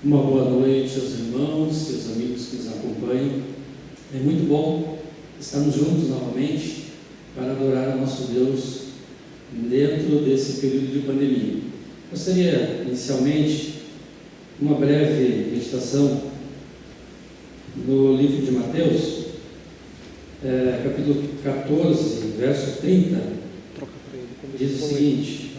Uma boa noite aos irmãos e aos amigos que nos acompanham. É muito bom estarmos juntos novamente para adorar o nosso Deus dentro desse período de pandemia. Gostaria, inicialmente, uma breve meditação no livro de Mateus, capítulo 14, verso 30, diz o seguinte: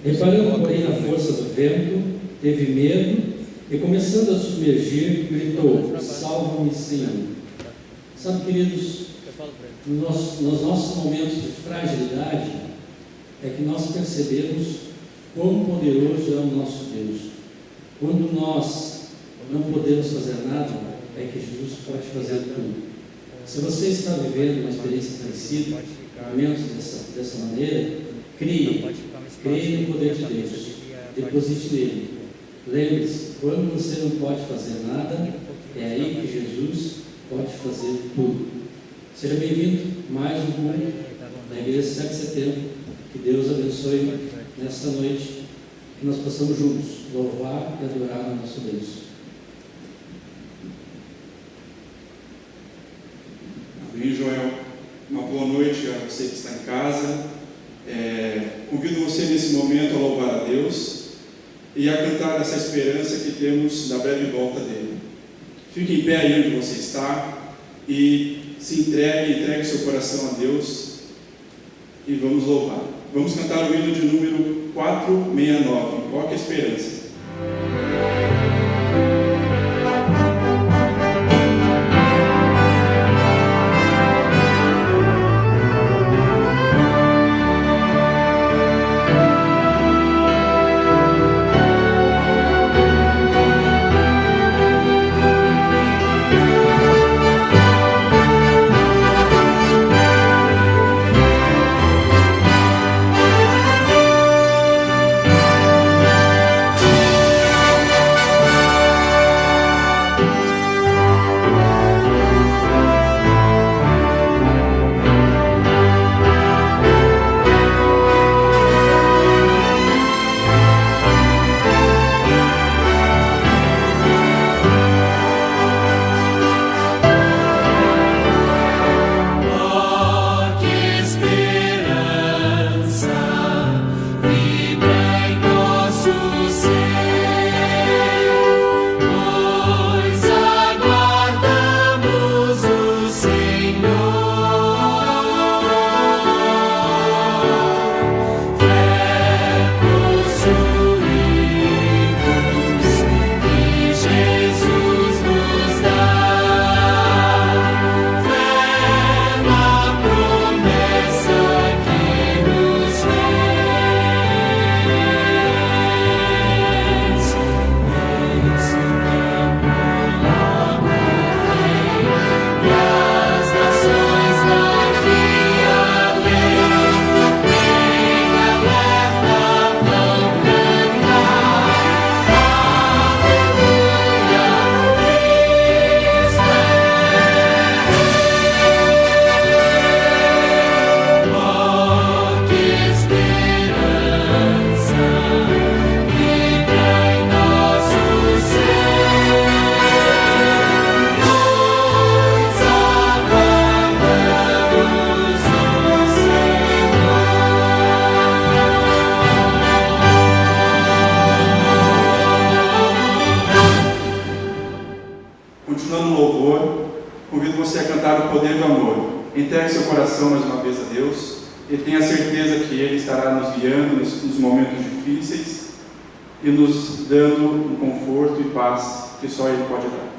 reparando, porém, na força do vento, teve medo e, começando a submergir, gritou: salva-me, Senhor. Sabe, queridos, nos nossos momentos de fragilidade é que nós percebemos quão poderoso é o nosso Deus. Quando nós não podemos fazer nada, é que Jesus pode fazer tudo. Se você está vivendo uma experiência parecida, momentos dessa maneira, creia no poder de Deus, deposite nele. Lembre-se, quando você não pode fazer nada, é aí que Jesus pode fazer tudo. Seja bem-vindo mais um culto da Igreja 7 de Setembro. Que Deus abençoe nesta noite, que nós possamos juntos louvar e adorar o nosso Deus. Amém, Joel. Uma boa noite a você que está em casa. Convido você nesse momento a louvar a Deus e a cantar dessa esperança que temos da breve volta dele. Fique em pé aí onde você está e se entregue seu coração a Deus e vamos louvar. Vamos cantar o hino de número 469, Invoque a Esperança. Entregue seu coração mais uma vez a Deus e tenha certeza que Ele estará nos guiando nos momentos difíceis e nos dando um conforto e paz que só Ele pode dar.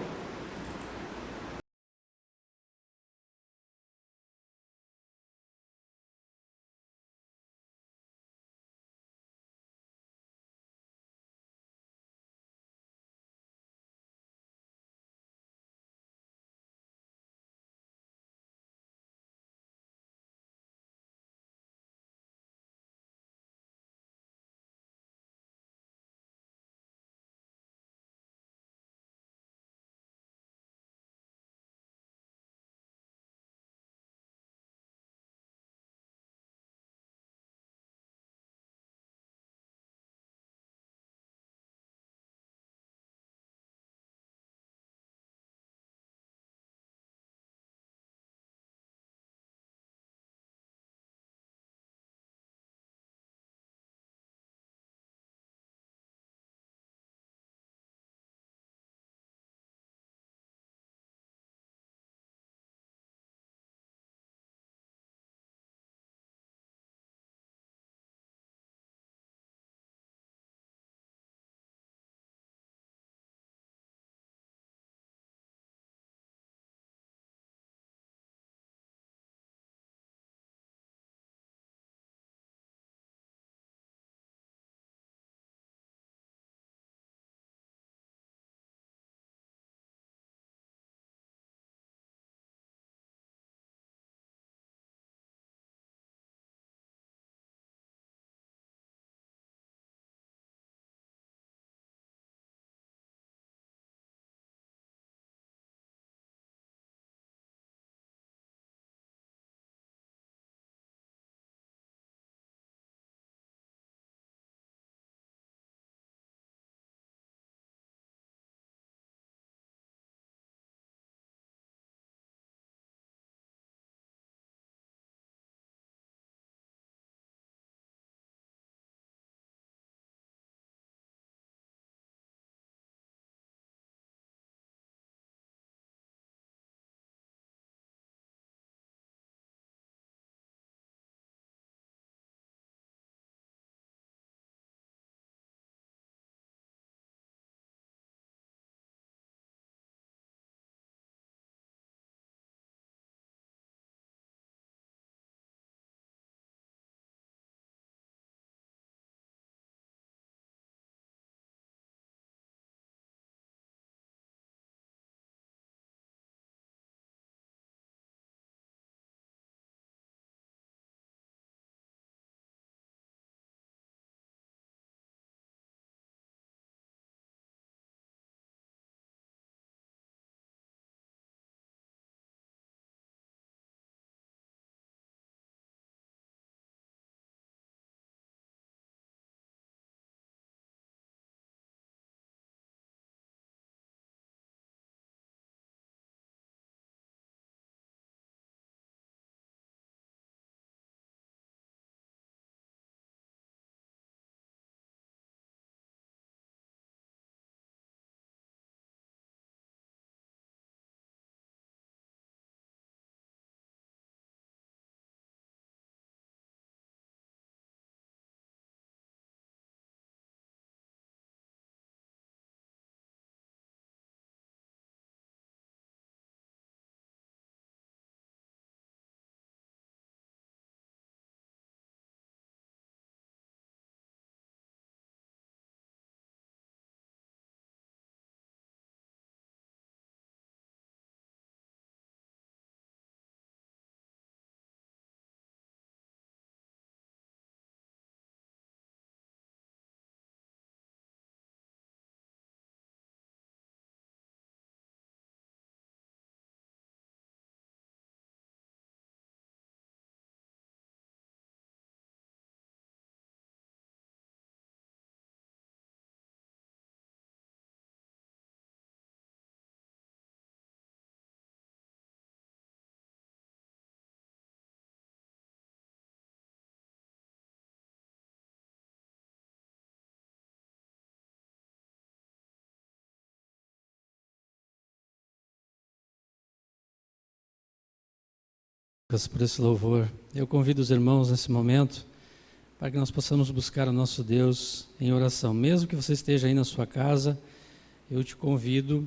Por esse louvor. Eu convido os irmãos nesse momento para que nós possamos buscar o nosso Deus em oração. Mesmo que você esteja aí na sua casa, eu te convido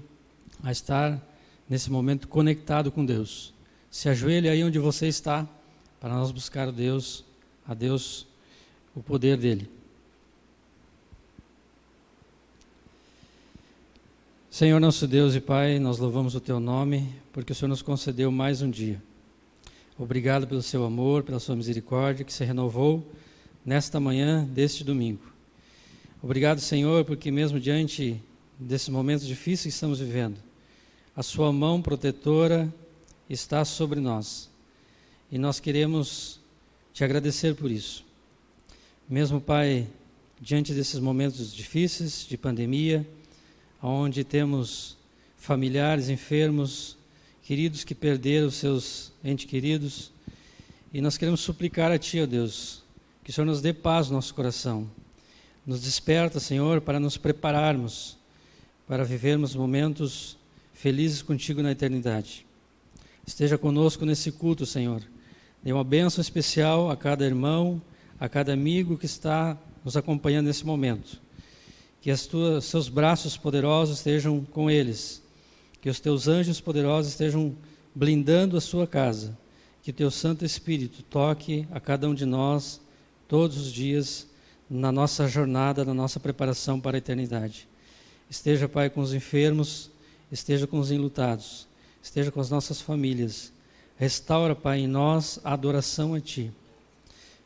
a estar nesse momento conectado com Deus. Se ajoelhe aí onde você está para nós buscar a Deus, o poder dele. Senhor nosso Deus e Pai, nós louvamos o Teu nome porque o Senhor nos concedeu mais um dia. Obrigado pelo Seu amor, pela Sua misericórdia que se renovou nesta manhã deste domingo. Obrigado, Senhor, porque mesmo diante desses momentos difíceis que estamos vivendo, a Sua mão protetora está sobre nós. E nós queremos Te agradecer por isso. Mesmo, Pai, diante desses momentos difíceis de pandemia, onde temos familiares enfermos, queridos que perderam seus entes queridos, e nós queremos suplicar a Ti, ó Deus, que o Senhor nos dê paz no nosso coração. Nos desperta, Senhor, para nos prepararmos, para vivermos momentos felizes contigo na eternidade. Esteja conosco nesse culto, Senhor. Dê uma bênção especial a cada irmão, a cada amigo que está nos acompanhando nesse momento. Que seus braços poderosos estejam com eles. Que os Teus anjos poderosos estejam blindando a sua casa. Que Teu Santo Espírito toque a cada um de nós todos os dias na nossa jornada, na nossa preparação para a eternidade. Esteja, Pai, com os enfermos, esteja com os enlutados, esteja com as nossas famílias. Restaura, Pai, em nós a adoração a Ti.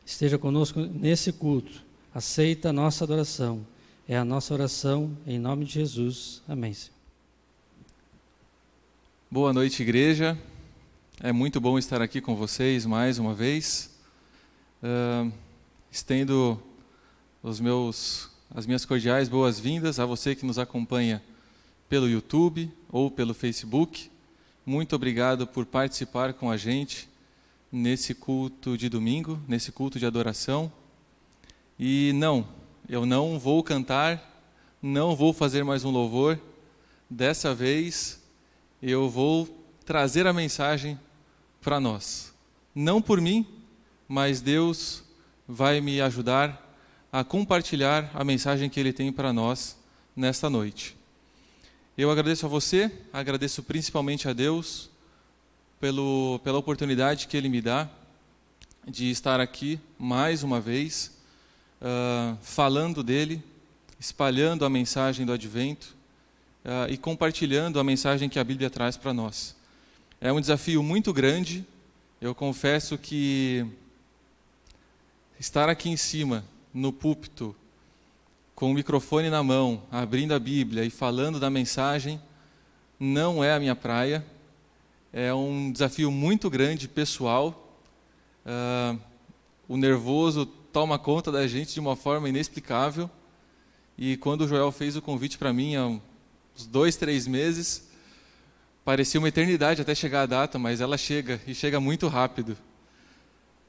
Esteja conosco nesse culto. Aceita a nossa adoração. É a nossa oração em nome de Jesus. Amém, Senhor. Boa noite, igreja. É muito bom estar aqui com vocês mais uma vez. Estendo as minhas cordiais boas-vindas a você que nos acompanha pelo YouTube ou pelo Facebook. Muito obrigado por participar com a gente nesse culto de domingo, nesse culto de adoração. E eu não vou cantar, não vou fazer mais um louvor. Dessa vez eu vou trazer a mensagem para nós. Não por mim, mas Deus vai me ajudar a compartilhar a mensagem que Ele tem para nós nesta noite. Eu agradeço a você, agradeço principalmente a Deus pela oportunidade que Ele me dá de estar aqui mais uma vez, falando dEle, espalhando a mensagem do Advento, e compartilhando a mensagem que a Bíblia traz para nós. É um desafio muito grande. Eu confesso que estar aqui em cima, no púlpito, com o microfone na mão, abrindo a Bíblia e falando da mensagem, não é a minha praia. É um desafio muito grande, pessoal. O nervoso toma conta da gente de uma forma inexplicável. E quando o Joel fez o convite para mim, há uns 2, 3 meses, parecia uma eternidade até chegar a data, mas ela chega, e chega muito rápido.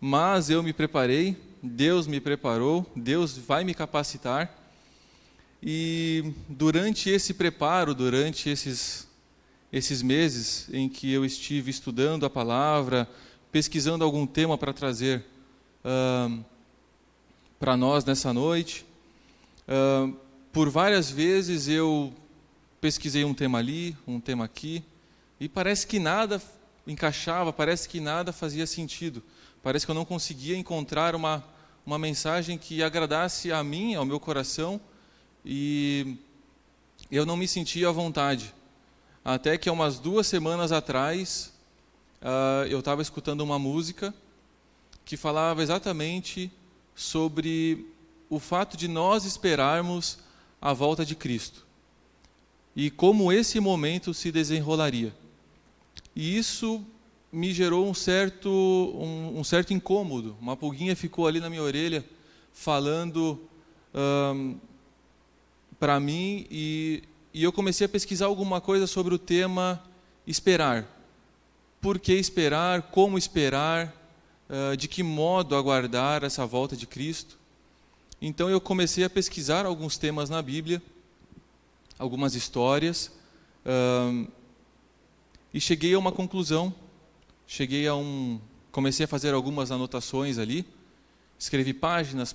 Mas eu me preparei, Deus me preparou, Deus vai me capacitar, e durante esse preparo, durante esses meses em que eu estive estudando a palavra, pesquisando algum tema para trazer para nós nessa noite, por várias vezes eu pesquisei um tema ali, um tema aqui, e parece que nada encaixava, parece que nada fazia sentido. Parece que eu não conseguia encontrar uma mensagem que agradasse a mim, ao meu coração, e eu não me sentia à vontade. Até que há umas 2 semanas atrás, eu estava escutando uma música que falava exatamente sobre o fato de nós esperarmos a volta de Cristo. E como esse momento se desenrolaria. E isso me gerou um certo incômodo. Uma pulguinha ficou ali na minha orelha, falando para mim, e eu comecei a pesquisar alguma coisa sobre o tema esperar. Por que esperar? Como esperar? De que modo aguardar essa volta de Cristo? Então eu comecei a pesquisar alguns temas na Bíblia, algumas histórias, e cheguei a uma conclusão, cheguei a um comecei a fazer algumas anotações ali, escrevi páginas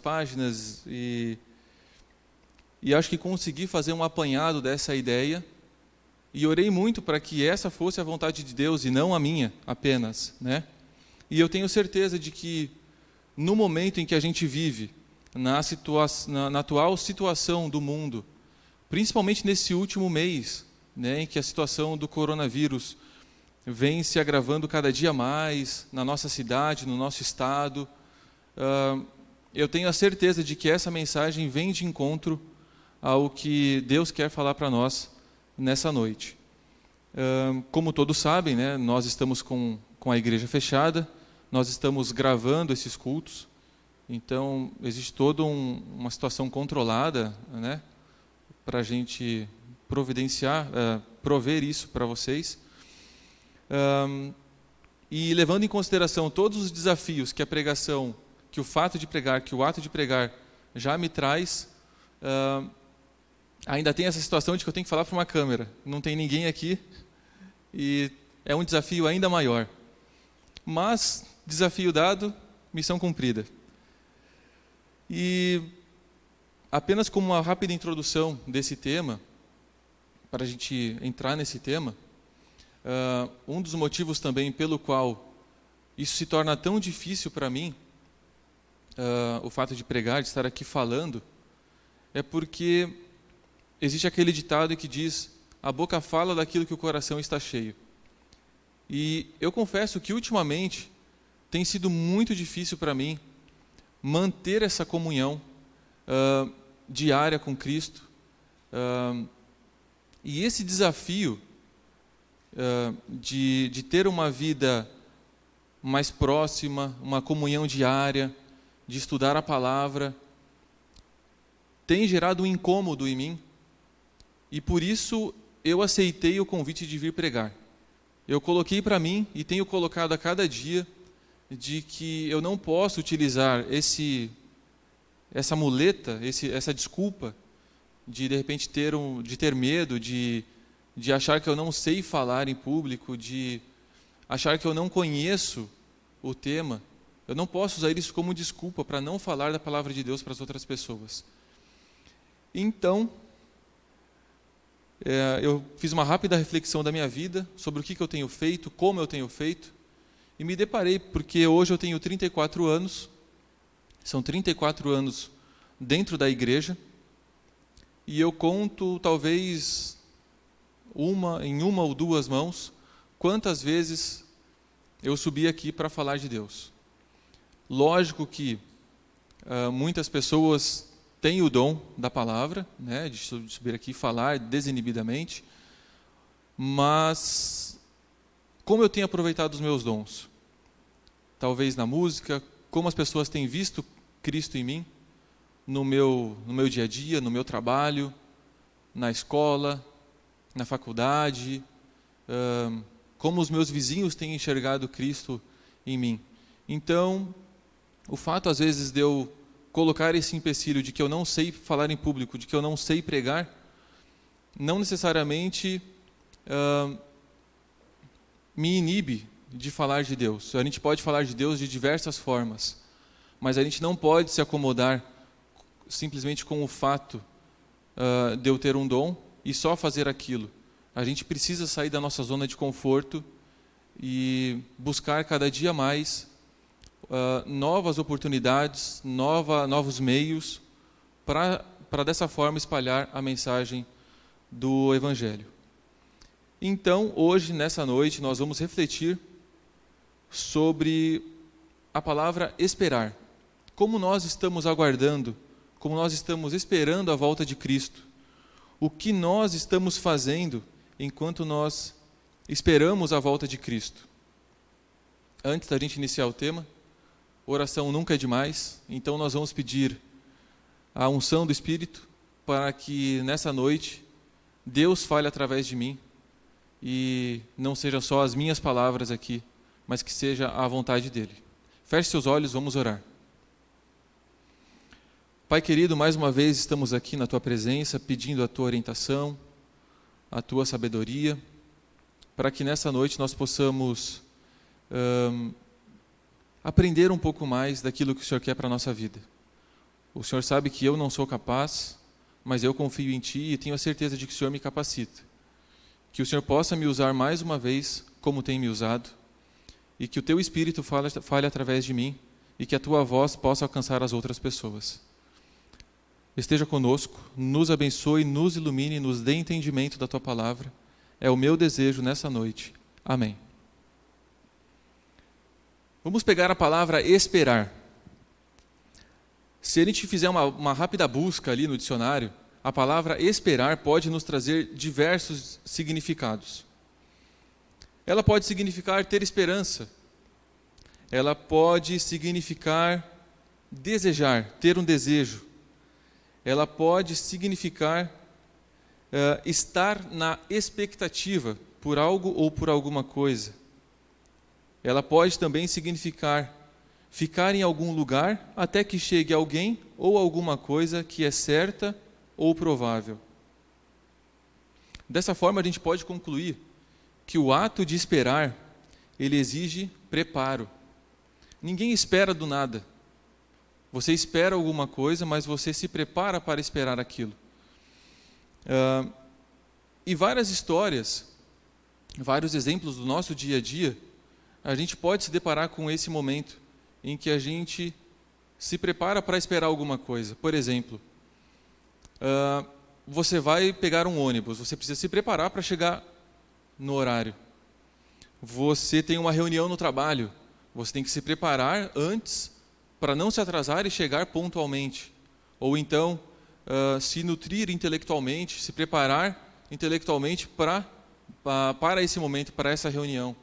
e acho que consegui fazer um apanhado dessa ideia e orei muito para que essa fosse a vontade de Deus e não a minha apenas, né? E eu tenho certeza de que no momento em que a gente vive, na atual situação do mundo, principalmente nesse último mês, né, em que a situação do coronavírus vem se agravando cada dia mais na nossa cidade, no nosso estado, eu tenho a certeza de que essa mensagem vem de encontro ao que Deus quer falar para nós nessa noite. Como todos sabem, né, nós estamos com a igreja fechada, nós estamos gravando esses cultos, então existe toda uma situação controlada, né, para a gente providenciar, prover isso para vocês. E levando em consideração todos os desafios que a pregação, que o fato de pregar, que o ato de pregar já me traz, ainda tem essa situação de que eu tenho que falar para uma câmera, não tem ninguém aqui, e é um desafio ainda maior. Mas, desafio dado, missão cumprida. E apenas como uma rápida introdução desse tema, para a gente entrar nesse tema, um dos motivos também pelo qual isso se torna tão difícil para mim, o fato de pregar, de estar aqui falando, é porque existe aquele ditado que diz: a boca fala daquilo que o coração está cheio. E eu confesso que ultimamente tem sido muito difícil para mim manter essa comunhão diária com Cristo. E esse desafio de ter uma vida mais próxima, uma comunhão diária, de estudar a palavra, tem gerado um incômodo em mim, e por isso eu aceitei o convite de vir pregar. Eu coloquei para mim, e tenho colocado a cada dia, de que eu não posso utilizar essa muleta, essa desculpa, de repente ter medo, de achar que eu não sei falar em público, de achar que eu não conheço o tema. Eu não posso usar isso como desculpa para não falar da palavra de Deus para as outras pessoas. Então, eu fiz uma rápida reflexão da minha vida, sobre o que eu tenho feito, como eu tenho feito, e me deparei, porque hoje eu tenho 34 anos, são 34 anos dentro da igreja, e eu conto talvez em uma ou duas mãos quantas vezes eu subi aqui para falar de Deus. Lógico que muitas pessoas têm o dom da palavra, né, de subir aqui e falar desinibidamente, mas como eu tenho aproveitado os meus dons? Talvez na música, como as pessoas têm visto Cristo em mim, no meu dia a dia, no meu trabalho, na escola, na faculdade, como os meus vizinhos têm enxergado Cristo em mim. Então, o fato às vezes de eu colocar esse empecilho de que eu não sei falar em público, de que eu não sei pregar, não necessariamente me inibe de falar de Deus. A gente pode falar de Deus de diversas formas, mas a gente não pode se acomodar simplesmente com o fato de eu ter um dom e só fazer aquilo. A gente precisa sair da nossa zona de conforto e buscar cada dia mais novas oportunidades, novos meios para dessa forma espalhar a mensagem do Evangelho. Então, hoje, nessa noite, nós vamos refletir sobre a palavra esperar. Como nós estamos aguardando, como nós estamos esperando a volta de Cristo. O que nós estamos fazendo enquanto nós esperamos a volta de Cristo. Antes da gente iniciar o tema, oração nunca é demais, então nós vamos pedir a unção do Espírito para que nessa noite Deus fale através de mim e não sejam só as minhas palavras aqui, mas que seja a vontade dEle. Feche seus olhos, vamos orar. Pai querido, mais uma vez estamos aqui na Tua presença, pedindo a Tua orientação, a Tua sabedoria, para que nessa noite nós possamos aprender um pouco mais daquilo que o Senhor quer para a nossa vida. O Senhor sabe que eu não sou capaz, mas eu confio em Ti e tenho a certeza de que o Senhor me capacita. Que o Senhor possa me usar mais uma vez como tem me usado, e que o Teu Espírito fale através de mim, e que a Tua voz possa alcançar as outras pessoas. Esteja conosco, nos abençoe, nos ilumine, nos dê entendimento da Tua palavra. É o meu desejo nessa noite. Amém. Vamos pegar a palavra esperar. Se a gente fizer uma rápida busca ali no dicionário, a palavra esperar pode nos trazer diversos significados. Ela pode significar ter esperança. Ela pode significar desejar, ter um desejo. Ela pode significar estar na expectativa por algo ou por alguma coisa. Ela pode também significar ficar em algum lugar até que chegue alguém ou alguma coisa que é certa ou provável. Dessa forma, a gente pode concluir que o ato de esperar, ele exige preparo. Ninguém espera do nada. Você espera alguma coisa, mas você se prepara para esperar aquilo. E várias histórias, vários exemplos do nosso dia a dia, a gente pode se deparar com esse momento em que a gente se prepara para esperar alguma coisa. Por exemplo, você vai pegar um ônibus, você precisa se preparar para chegar no horário. Você tem uma reunião no trabalho, você tem que se preparar antes para não se atrasar e chegar pontualmente. Ou então, se nutrir intelectualmente, se preparar intelectualmente para esse momento, para essa reunião.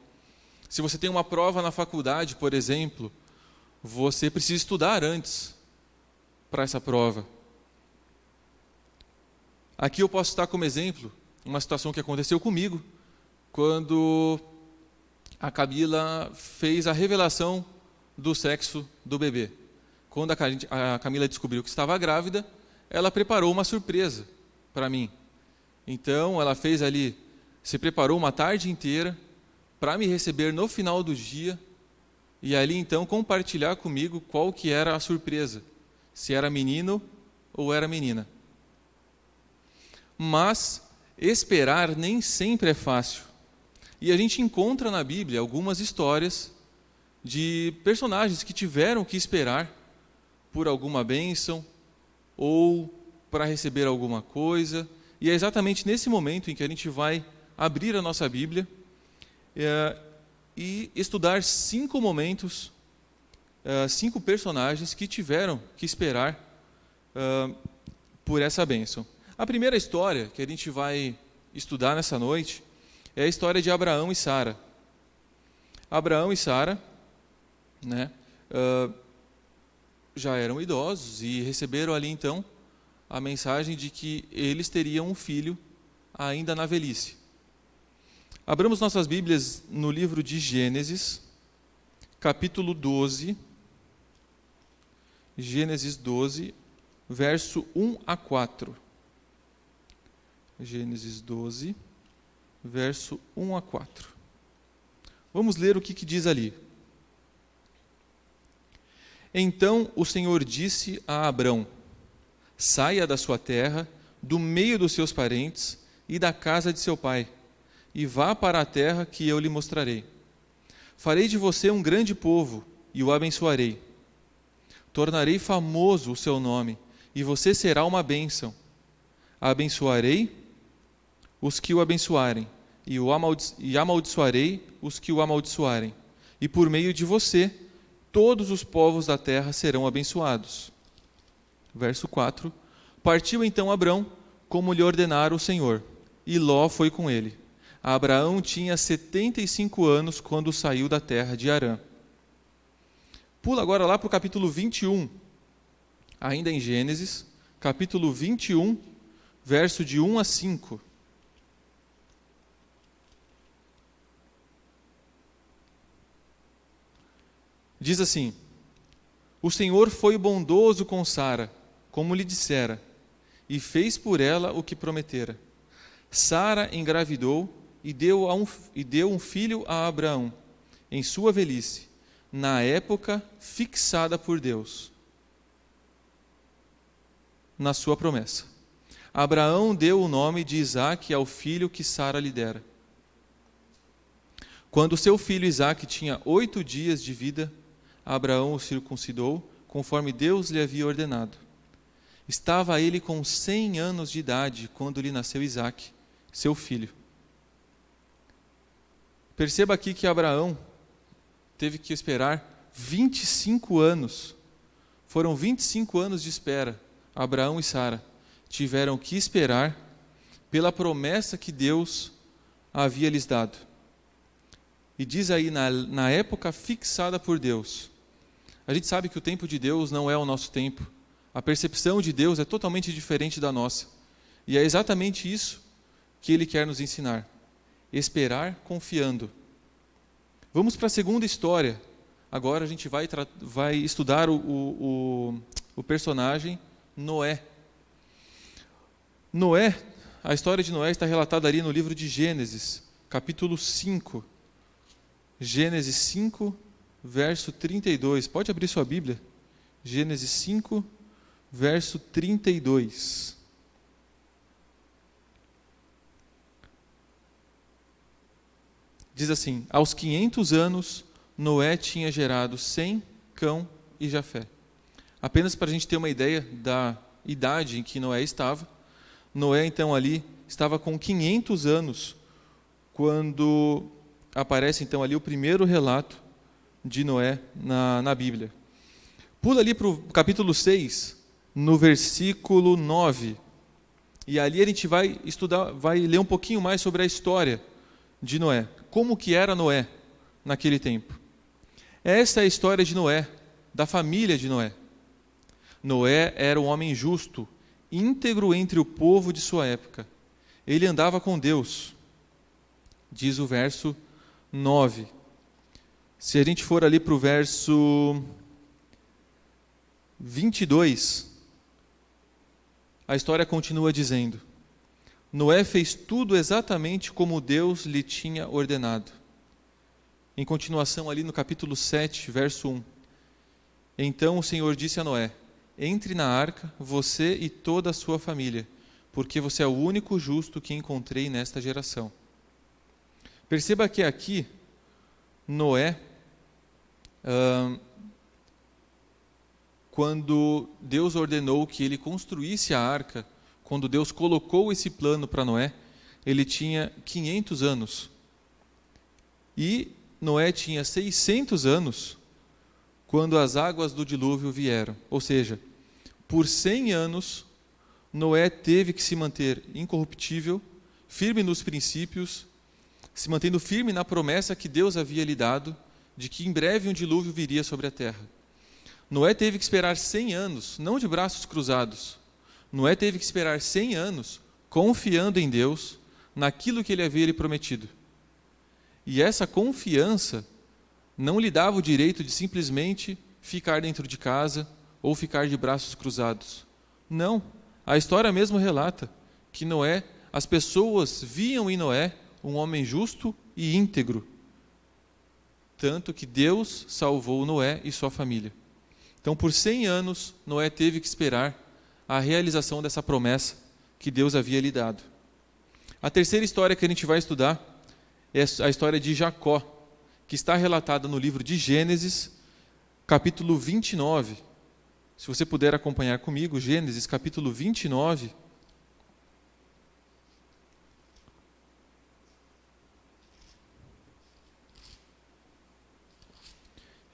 Se você tem uma prova na faculdade, por exemplo, você precisa estudar antes para essa prova. Aqui eu posso citar como exemplo uma situação que aconteceu comigo quando a Camila fez a revelação do sexo do bebê. Quando a Camila descobriu que estava grávida, ela preparou uma surpresa para mim. Então, ela fez ali, se preparou uma tarde inteira para me receber no final do dia e ali então compartilhar comigo qual que era a surpresa, se era menino ou era menina. Mas esperar nem sempre é fácil. E a gente encontra na Bíblia algumas histórias de personagens que tiveram que esperar por alguma bênção ou para receber alguma coisa. E é exatamente nesse momento em que a gente vai abrir a nossa Bíblia e estudar 5 momentos, 5 personagens que tiveram que esperar por essa bênção. A primeira história que a gente vai estudar nessa noite é a história de Abraão e Sara. Abraão e Sara, né, já eram idosos e receberam ali então a mensagem de que eles teriam um filho ainda na velhice. Abramos nossas Bíblias no livro de Gênesis, capítulo 12, Gênesis 12, verso 1 a 4. Gênesis 12, verso 1 a 4. Vamos ler o que diz ali. Então o Senhor disse a Abrão: saia da sua terra, do meio dos seus parentes e da casa de seu pai, e vá para a terra que eu lhe mostrarei. Farei de você um grande povo e o abençoarei. Tornarei famoso o seu nome, e você será uma bênção. Abençoarei os que o abençoarem, e amaldiçoarei os que o amaldiçoarem. E por meio de você, todos os povos da terra serão abençoados. Verso 4. Partiu então Abrão, como lhe ordenara o Senhor, e Ló foi com ele. Abraão tinha 75 anos quando saiu da terra de Harã. Pula agora lá para o capítulo 21, ainda em Gênesis, capítulo 21, verso de 1 a 5. Diz assim: o Senhor foi bondoso com Sara, como lhe dissera, e fez por ela o que prometera. Sara engravidou e deu um filho a Abraão, em sua velhice, na época fixada por Deus, na sua promessa. Abraão deu o nome de Isaque ao filho que Sara lhe dera. Quando seu filho Isaque tinha 8 dias de vida, Abraão o circuncidou, conforme Deus lhe havia ordenado. Estava ele com 100 anos de idade quando lhe nasceu Isaque, seu filho. Perceba aqui que Abraão teve que esperar 25 anos. Foram 25 anos de espera. Abraão e Sara tiveram que esperar pela promessa que Deus havia lhes dado. E diz aí, na época fixada por Deus. A gente sabe que o tempo de Deus não é o nosso tempo. A percepção de Deus é totalmente diferente da nossa. E é exatamente isso que Ele quer nos ensinar. Esperar confiando. Vamos para a segunda história. Agora a gente vai estudar o personagem Noé. Noé, a história de Noé está relatada ali no livro de Gênesis, capítulo 5. Gênesis 5, verso 32. Pode abrir sua Bíblia. Gênesis 5, verso 32. Diz assim: aos 500 anos, Noé tinha gerado Sem, Cão e Jafé. Apenas para a gente ter uma ideia da idade em que Noé estava, Noé então ali estava com 500 anos, quando aparece então ali o primeiro relato de Noé na Bíblia. Pula ali para o capítulo 6, no versículo 9. E ali a gente vai estudar, vai ler um pouquinho mais sobre a história de Noé. Como que era Noé naquele tempo. Essa é a história de Noé, da família de Noé. Noé era um homem justo, íntegro entre o povo de sua época. Ele andava com Deus, diz o verso 9. Se a gente for ali para o verso 22, a história continua dizendo: Noé fez tudo exatamente como Deus lhe tinha ordenado. Em continuação ali no capítulo 7, verso 1. Então o Senhor disse a Noé: entre na arca, você e toda a sua família, porque você é o único justo que encontrei nesta geração. Perceba que aqui, Noé, quando Deus ordenou que ele construísse a arca, quando Deus colocou esse plano para Noé, ele tinha 500 anos. E Noé tinha 600 anos quando as águas do dilúvio vieram. Ou seja, por 100 anos, Noé teve que se manter incorruptível, firme nos princípios, se mantendo firme na promessa que Deus havia lhe dado, de que em breve um dilúvio viria sobre a terra. Noé teve que esperar 100 anos, não de braços cruzados. Noé teve que esperar 100 anos, confiando em Deus, naquilo que Ele havia lhe prometido. E essa confiança não lhe dava o direito de simplesmente ficar dentro de casa ou ficar de braços cruzados. Não, a história mesmo relata que Noé, as pessoas viam em Noé um homem justo e íntegro, tanto que Deus salvou Noé e sua família. Então, por 100 anos, Noé teve que esperar a realização dessa promessa que Deus havia lhe dado. A terceira história que a gente vai estudar é a história de Jacó, que está relatada no livro de Gênesis, capítulo 29. Se você puder acompanhar comigo, Gênesis, capítulo 29.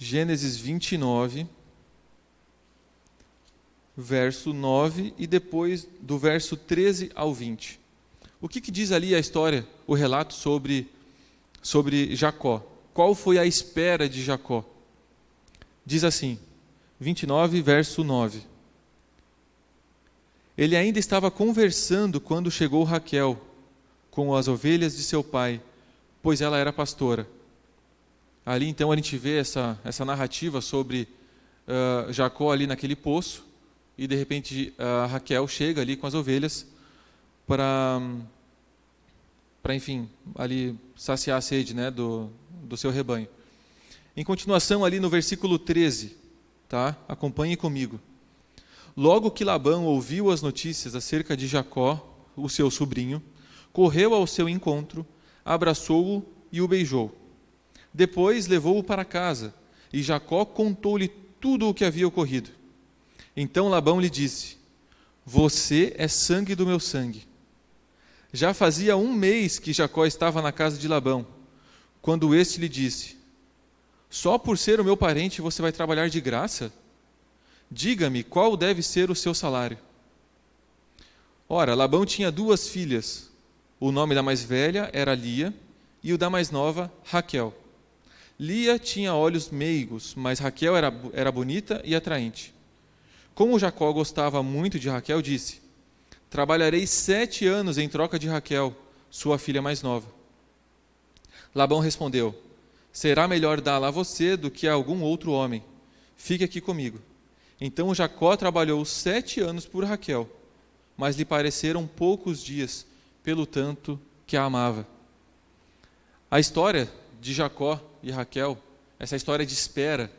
Gênesis 29, verso 9, e depois do verso 13 ao 20. O que diz ali a história, o relato sobre Jacó? Qual foi a espera de Jacó? Diz assim, 29, verso 9. Ele ainda estava conversando quando chegou Raquel com as ovelhas de seu pai, pois ela era pastora. Ali então a gente vê essa narrativa sobre Jacó ali naquele poço, e de repente Raquel chega ali com as ovelhas para enfim, ali saciar a sede, né, do seu rebanho. Em continuação, ali no versículo 13, tá? Acompanhe comigo. Logo que Labão ouviu as notícias acerca de Jacó, o seu sobrinho, correu ao seu encontro, abraçou-o e o beijou. Depois levou-o para casa, e Jacó contou-lhe tudo o que havia ocorrido. Então Labão lhe disse: você é sangue do meu sangue. Já fazia 1 mês que Jacó estava na casa de Labão, quando este lhe disse: só por ser o meu parente você vai trabalhar de graça? Diga-me qual deve ser o seu salário. Ora, Labão tinha 2 filhas. O nome da mais velha era Lia e o da mais nova, Raquel. Lia tinha olhos meigos, mas Raquel era bonita e atraente. Como Jacó gostava muito de Raquel, disse: trabalharei 7 anos em troca de Raquel, sua filha mais nova. Labão respondeu: será melhor dá-la a você do que a algum outro homem. Fique aqui comigo. Então Jacó trabalhou 7 anos por Raquel, mas lhe pareceram poucos dias, pelo tanto que a amava. A história de Jacó e Raquel, essa história de espera,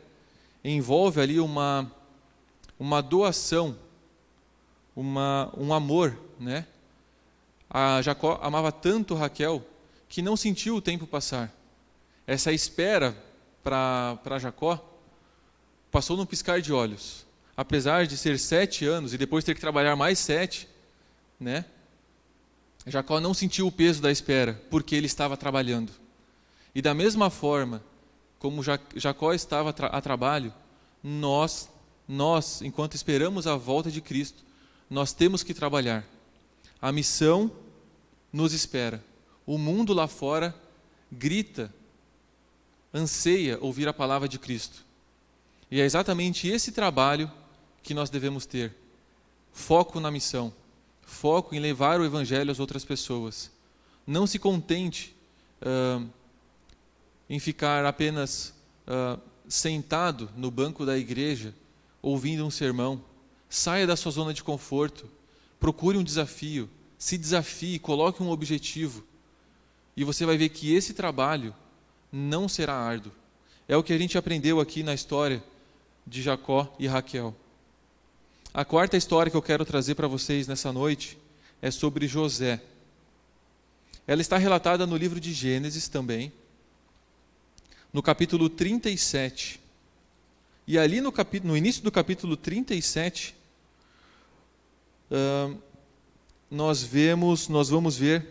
envolve ali uma doação, um amor, né? A Jacó amava tanto Raquel que não sentiu o tempo passar. Essa espera para Jacó passou num piscar de olhos. Apesar de ser 7 anos e depois ter que trabalhar mais 7, né? Jacó não sentiu o peso da espera, porque ele estava trabalhando. E da mesma forma como Jacó estava a trabalho, nós, enquanto esperamos a volta de Cristo, nós temos que trabalhar. A missão nos espera. O mundo lá fora grita, anseia ouvir a palavra de Cristo. E é exatamente esse trabalho que nós devemos ter. Foco na missão. Foco em levar o Evangelho às outras pessoas. Não se contente em ficar apenas sentado no banco da igreja, ouvindo um sermão. Saia da sua zona de conforto. Procure um desafio. Se desafie, coloque um objetivo. E você vai ver que esse trabalho não será árduo. É o que a gente aprendeu aqui na história de Jacó e Raquel. A 4ª história que eu quero trazer para vocês nessa noite é sobre José. Ela está relatada no livro de Gênesis também, no capítulo 37. E ali no início do capítulo 37, nós vamos ver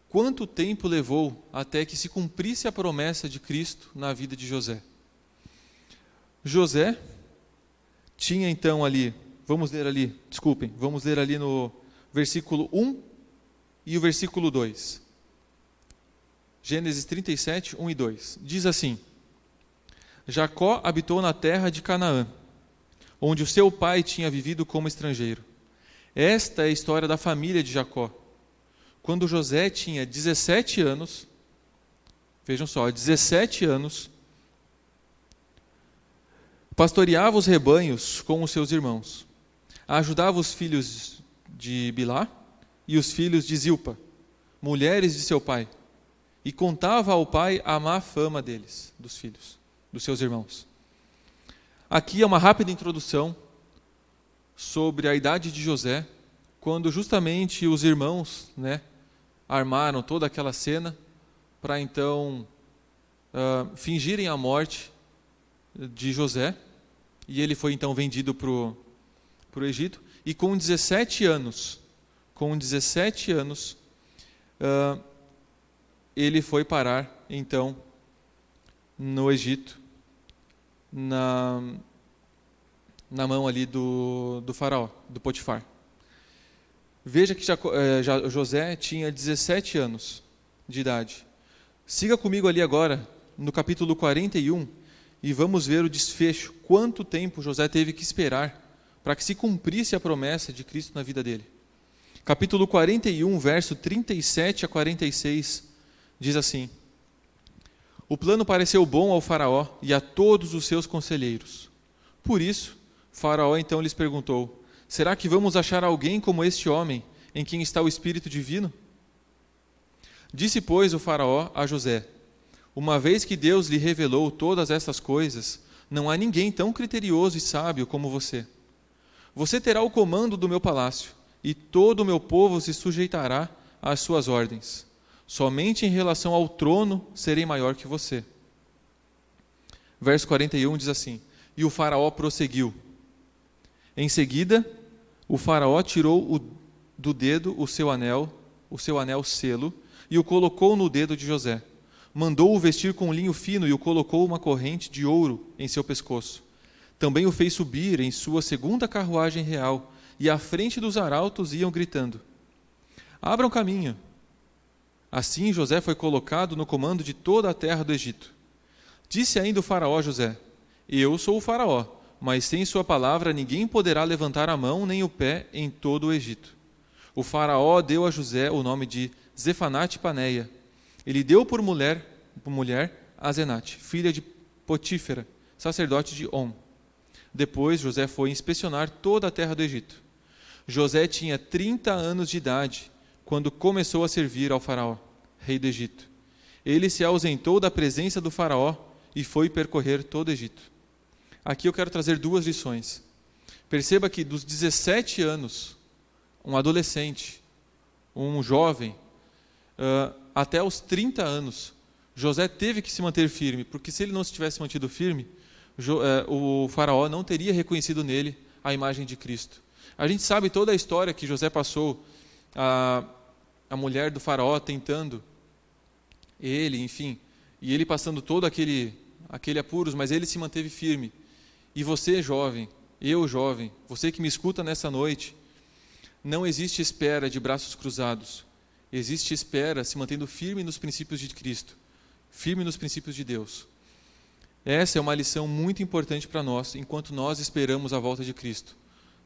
quanto tempo levou até que se cumprisse a promessa de Cristo na vida de José. José tinha então ali, vamos ler ali no versículo 1 e o versículo 2. Gênesis 37, 1 e 2. Diz assim: Jacó habitou na terra de Canaã, onde o seu pai tinha vivido como estrangeiro. Esta é a história da família de Jacó. Quando José tinha 17 anos, vejam só, 17 anos, pastoreava os rebanhos com os seus irmãos, ajudava os filhos de Bilá e os filhos de Zilpa, mulheres de seu pai, e contava ao pai a má fama deles, dos filhos, dos seus irmãos. Aqui é uma rápida introdução sobre a idade de José, quando justamente os irmãos, armaram toda aquela cena para então fingirem a morte de José, e ele foi então vendido para o Egito, e com 17 anos, ele foi parar então no Egito, na mão ali do faraó, do Potifar. Veja que José tinha 17 anos de idade. Siga comigo ali agora, no capítulo 41, e vamos ver o desfecho, quanto tempo José teve que esperar para que se cumprisse a promessa de Cristo na vida dele. Capítulo 41, verso 37 a 46, diz assim: O plano pareceu bom ao faraó e a todos os seus conselheiros. Por isso, faraó então lhes perguntou: será que vamos achar alguém como este homem, em quem está o Espírito Divino? Disse, pois, o faraó a José: Uma vez que Deus lhe revelou todas estas coisas, não há ninguém tão criterioso e sábio como você. Você terá o comando do meu palácio, e todo o meu povo se sujeitará às suas ordens. Somente em relação ao trono serei maior que você. Verso 41 diz assim: E o faraó prosseguiu. Em seguida, o faraó tirou do dedo o seu anel selo, e o colocou no dedo de José. Mandou-o vestir com linho fino e o colocou uma corrente de ouro em seu pescoço. Também o fez subir em sua segunda carruagem real, e à frente dos arautos iam gritando: Abram caminho. Assim José foi colocado no comando de toda a terra do Egito. Disse ainda o faraó a José: Eu sou o faraó, mas sem sua palavra ninguém poderá levantar a mão nem o pé em todo o Egito. O faraó deu a José o nome de Zefanate-Paneia. Ele deu por mulher Azenate, filha de Potífera, sacerdote de On. Depois José foi inspecionar toda a terra do Egito. José tinha 30 anos de idade quando começou a servir ao faraó, rei do Egito. Ele se ausentou da presença do faraó e foi percorrer todo o Egito. Aqui eu quero trazer 2 lições. Perceba que dos 17 anos, um adolescente, um jovem, até os 30 anos, José teve que se manter firme, porque se ele não se tivesse mantido firme, o faraó não teria reconhecido nele a imagem de Cristo. A gente sabe toda a história que José passou, a mulher do faraó tentando ele, enfim, e ele passando todo aquele apuros, mas ele se manteve firme. E você, jovem, eu, jovem, você que me escuta nessa noite, não existe espera de braços cruzados. Existe espera se mantendo firme nos princípios de Cristo, firme nos princípios de Deus. Essa é uma lição muito importante para nós, enquanto nós esperamos a volta de Cristo.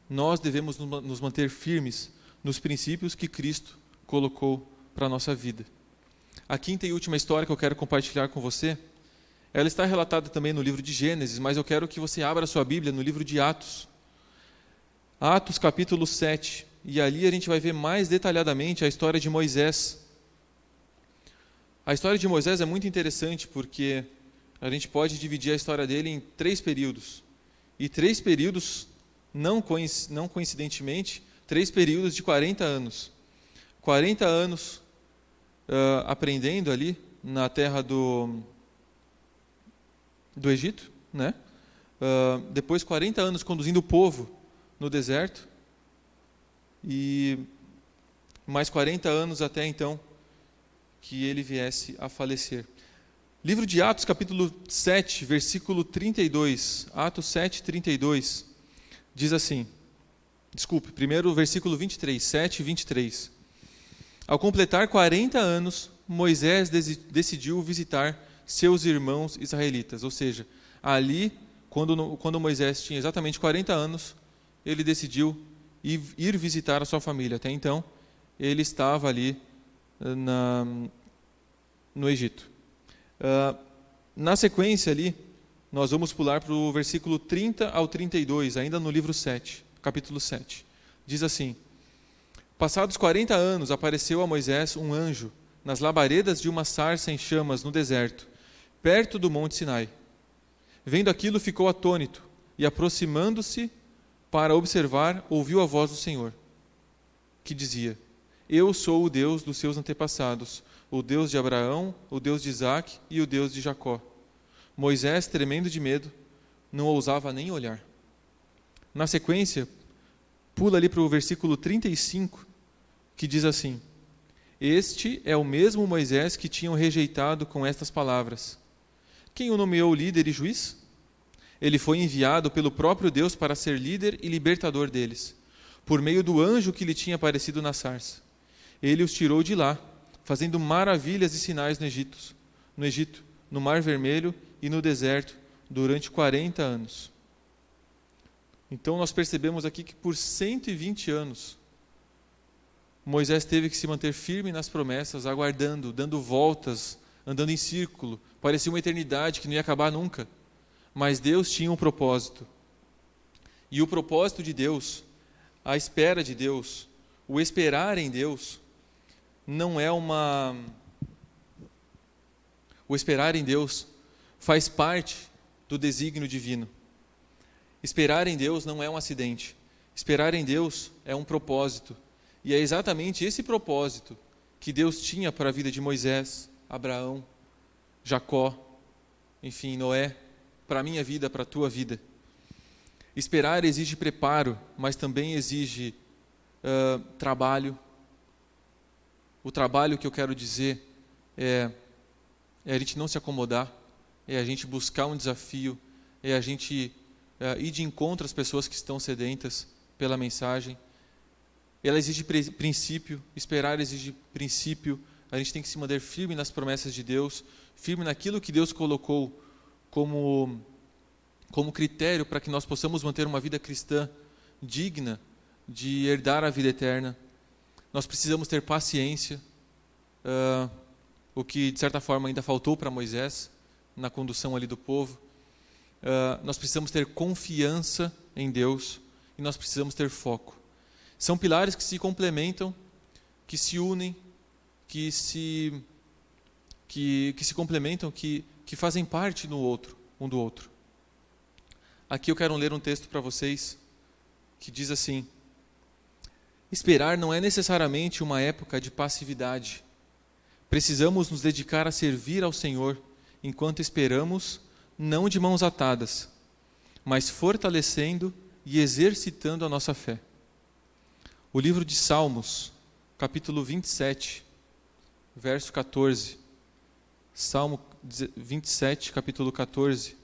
Nós devemos nos manter firmes nos princípios que Cristo colocou para a nossa vida. A quinta e última história que eu quero compartilhar com você, ela está relatada também no livro de Gênesis, mas eu quero que você abra a sua Bíblia no livro de Atos. Atos capítulo 7. E ali a gente vai ver mais detalhadamente a história de Moisés. A história de Moisés é muito interessante porque a gente pode dividir a história dele em 3 períodos. E 3 períodos, não coincidentemente, 3 períodos de 40 anos. 40 anos aprendendo ali na terra do Egito, né? Depois 40 anos conduzindo o povo no deserto. E mais 40 anos até então que ele viesse a falecer. Livro de Atos, capítulo 7, versículo 32. Atos 7, 32. Diz assim, primeiro versículo 23, 7 e 23. Ao completar 40 anos, Moisés decidiu visitar seus irmãos israelitas. Ou seja, ali, quando Moisés tinha exatamente 40 anos, ele decidiu ir visitar a sua família. Até então, ele estava ali no Egito. Na sequência ali, nós vamos pular para o versículo 30 ao 32, ainda no livro 7, capítulo 7. Diz assim: Passados 40 anos, apareceu a Moisés um anjo nas labaredas de uma sarça em chamas no deserto, perto do monte Sinai. Vendo aquilo, ficou atônito e, aproximando-se para observar, ouviu a voz do Senhor, que dizia: Eu sou o Deus dos seus antepassados, o Deus de Abraão, o Deus de Isaque e o Deus de Jacó. Moisés, tremendo de medo, não ousava nem olhar. Na sequência, pula ali para o versículo 35, que diz assim: Este é o mesmo Moisés que tinham rejeitado com estas palavras. Quem o nomeou líder e juiz? Ele foi enviado pelo próprio Deus para ser líder e libertador deles, por meio do anjo que lhe tinha aparecido na sarça. Ele os tirou de lá, fazendo maravilhas e sinais no Egito, no Mar Vermelho e no deserto, durante 40 anos. Então nós percebemos aqui que por 120 anos, Moisés teve que se manter firme nas promessas, aguardando, dando voltas, andando em círculo. Parecia uma eternidade que não ia acabar nunca. Mas Deus tinha um propósito. E o propósito de Deus, a espera de Deus, o esperar em Deus, não é o esperar em Deus, faz parte do desígnio divino. Esperar em Deus não é um acidente. Esperar em Deus é um propósito. E é exatamente esse propósito que Deus tinha para a vida de Moisés, Abraão, Jacó, enfim, Noé, para a minha vida, para a tua vida. Esperar exige preparo, mas também exige trabalho. O trabalho que eu quero dizer é a gente não se acomodar, é a gente buscar um desafio, é a gente ir de encontro às pessoas que estão sedentas pela mensagem. Ela exige princípio, esperar exige princípio, a gente tem que se manter firme nas promessas de Deus, firme naquilo que Deus colocou como critério para que nós possamos manter uma vida cristã digna de herdar a vida eterna. Nós precisamos ter paciência, o que de certa forma ainda faltou para Moisés, na condução ali do povo. Nós precisamos ter confiança em Deus e nós precisamos ter foco. São pilares que se complementam, que se unem, que se complementam, que fazem parte um do outro. Aqui eu quero ler um texto para vocês que diz assim: esperar não é necessariamente uma época de passividade. Precisamos nos dedicar a servir ao Senhor enquanto esperamos, não de mãos atadas, mas fortalecendo e exercitando a nossa fé. O livro de Salmos, capítulo 27, verso 14. Salmo 27, capítulo 14,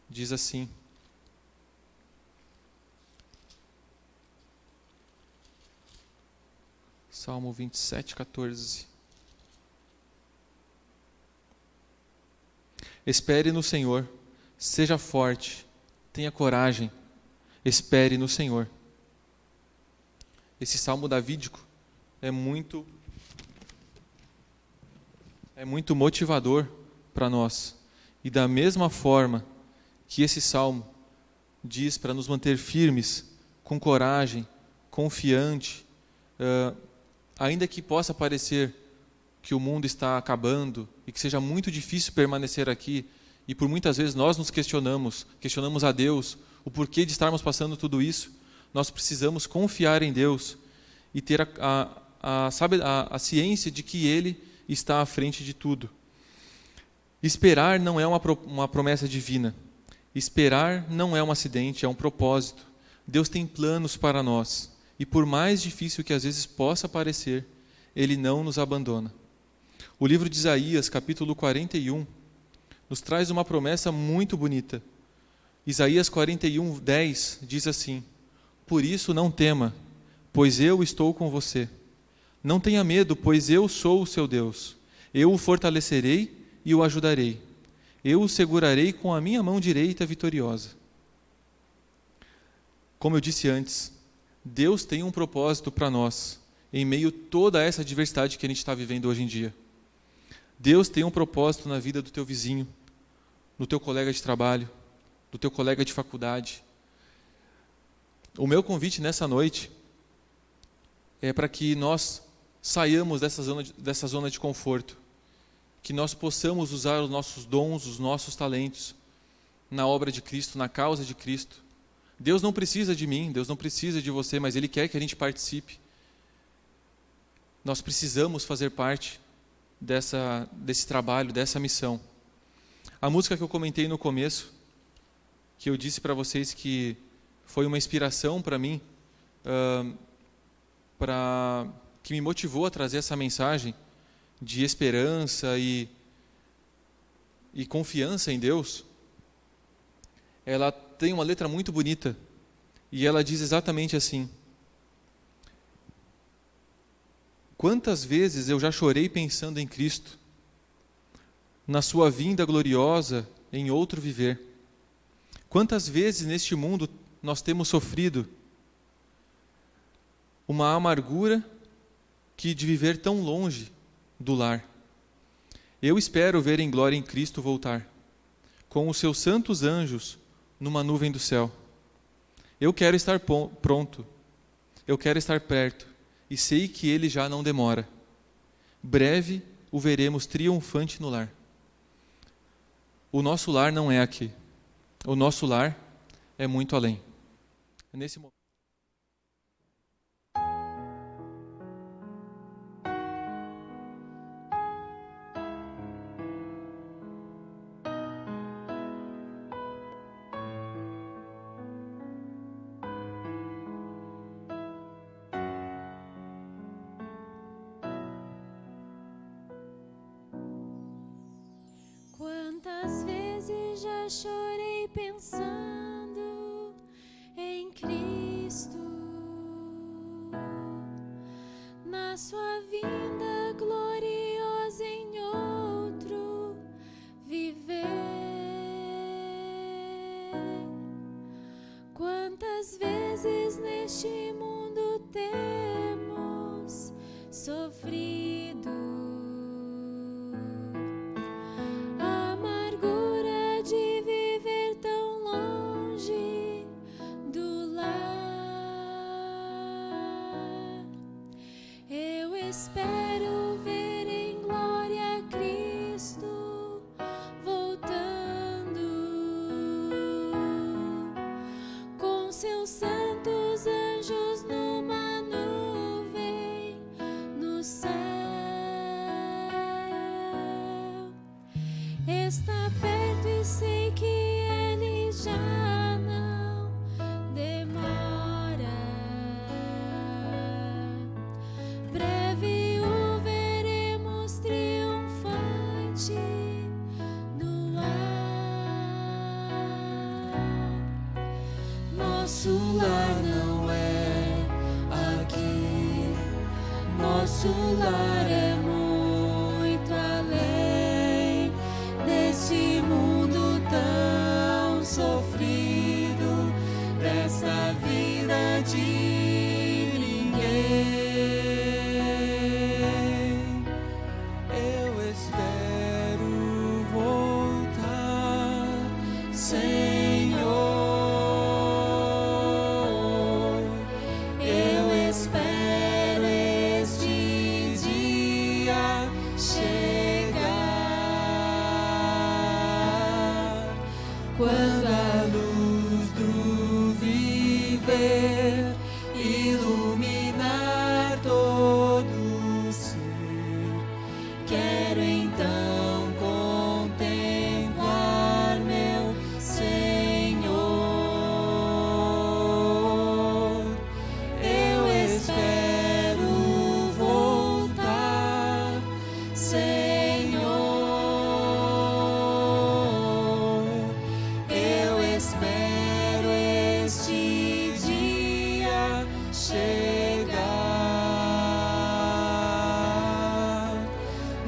diz assim: Salmo 27, 14. Espere no Senhor, seja forte, tenha coragem, espere no Senhor. Esse salmo davídico é muito motivador para nós. E da mesma forma que esse salmo diz para nos manter firmes, com coragem, confiante, ainda que possa parecer que o mundo está acabando e que seja muito difícil permanecer aqui, e por muitas vezes nós nos questionamos a Deus, o porquê de estarmos passando tudo isso, nós precisamos confiar em Deus e ter a ciência de que Ele está à frente de tudo. Esperar não é uma promessa divina. Esperar não é um acidente, é um propósito. Deus tem planos para nós. E por mais difícil que às vezes possa parecer, Ele não nos abandona. O livro de Isaías, capítulo 41, nos traz uma promessa muito bonita. Isaías 41, 10 diz assim: por isso não tema, pois eu estou com você. Não tenha medo, pois eu sou o seu Deus. Eu o fortalecerei e o ajudarei. Eu o segurarei com a minha mão direita vitoriosa. Como eu disse antes, Deus tem um propósito para nós, em meio a toda essa diversidade que a gente está vivendo hoje em dia. Deus tem um propósito na vida do teu vizinho, do teu colega de trabalho, do teu colega de faculdade. O meu convite nessa noite é para que nós saiamos dessa zona de conforto, que nós possamos usar os nossos dons, os nossos talentos na obra de Cristo, na causa de Cristo. Deus não precisa de mim, Deus não precisa de você, mas Ele quer que a gente participe. Nós precisamos fazer parte desse trabalho, dessa missão. A música que eu comentei no começo, que eu disse para vocês que foi uma inspiração para mim, que me motivou a trazer essa mensagem de esperança e confiança em Deus. Ela tem uma letra muito bonita e ela diz exatamente assim: quantas vezes eu já chorei pensando em Cristo, na sua vinda gloriosa em outro viver. Quantas vezes neste mundo nós temos sofrido uma amargura que de viver tão longe do lar. Eu espero ver em glória em Cristo voltar, com os seus santos anjos numa nuvem do céu. Eu quero estar pronto, eu quero estar perto, e sei que Ele já não demora. Breve o veremos triunfante no lar. o nosso lar não é aqui. O nosso lar é muito além. É nesse momento. Quantas vezes já chorei pensando em Cristo, na sua vinda gloriosa em outro viver. Quantas vezes neste mundo temos sofrido espero ver em glória Cristo voltando com seus santos anjos numa nuvem no céu. Está perto e sei que Ele já não demora. Breve o veremos triunfante no ar. Nosso lar não é aqui, nosso lar é muito além desse mundo tão sofrido, dessa vida de ninguém. Quando a luz do viver iluminar todo o ser, quero então contemplar meu Senhor. Eu espero voltar, Senhor. Espero este dia chegar,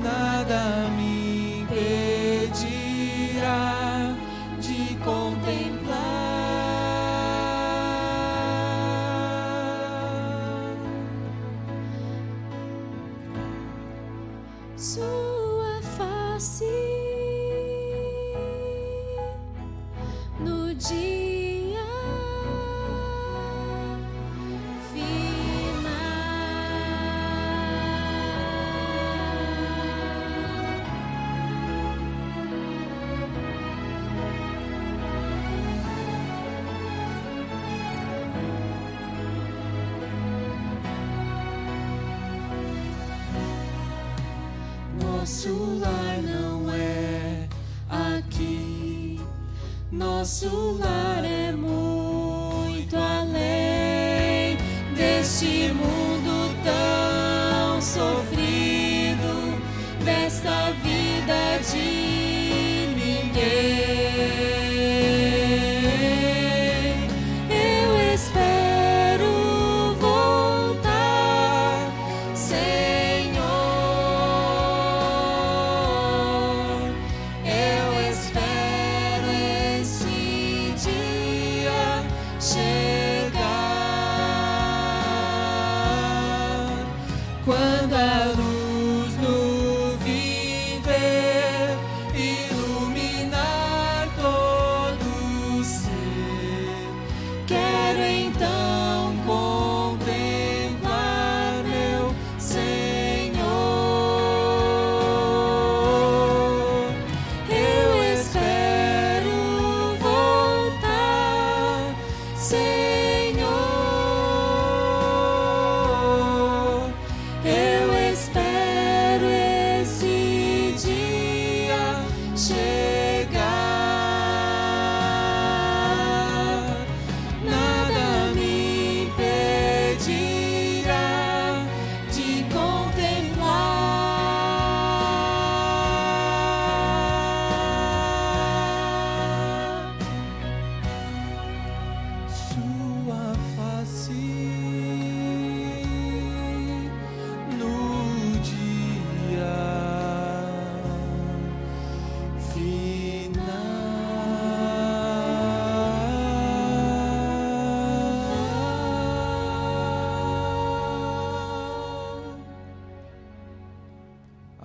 nada me impedirá de contemplar sua face no dia final. Nosso lar não é aqui, nosso lar é muito além deste mundo tão sofrido, desta vida de ninguém. Eu espero voltar, Senhor. Eu espero esse dia chegar, quando a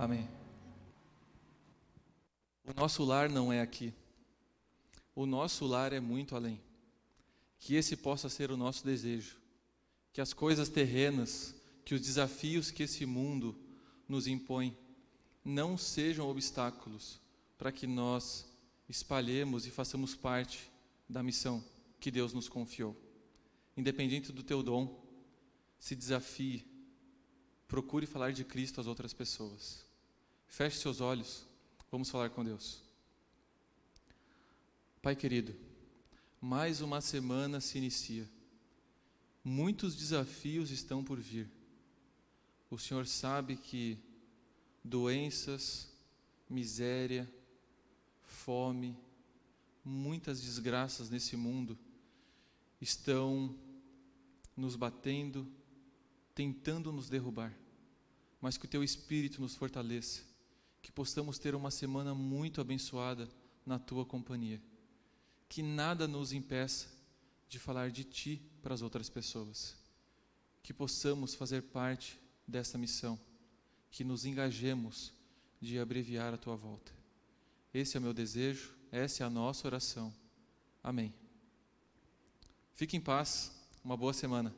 Amém. O nosso lar não é aqui. O nosso lar é muito além. Que esse possa ser o nosso desejo. Que as coisas terrenas, que os desafios que esse mundo nos impõe, não sejam obstáculos para que nós espalhemos e façamos parte da missão que Deus nos confiou. Independente do teu dom, se desafie, procure falar de Cristo às outras pessoas. Feche seus olhos, vamos falar com Deus. Pai querido, mais uma semana se inicia. Muitos desafios estão por vir. O Senhor sabe que doenças, miséria, fome, muitas desgraças nesse mundo estão nos batendo, tentando nos derrubar, mas que o Teu Espírito nos fortaleça, que possamos ter uma semana muito abençoada na Tua companhia, que nada nos impeça de falar de Ti para as outras pessoas, que possamos fazer parte dessa missão, que nos engajemos de abreviar a Tua volta. Esse é o meu desejo, essa é a nossa oração. Amém. Fique em paz, uma boa semana.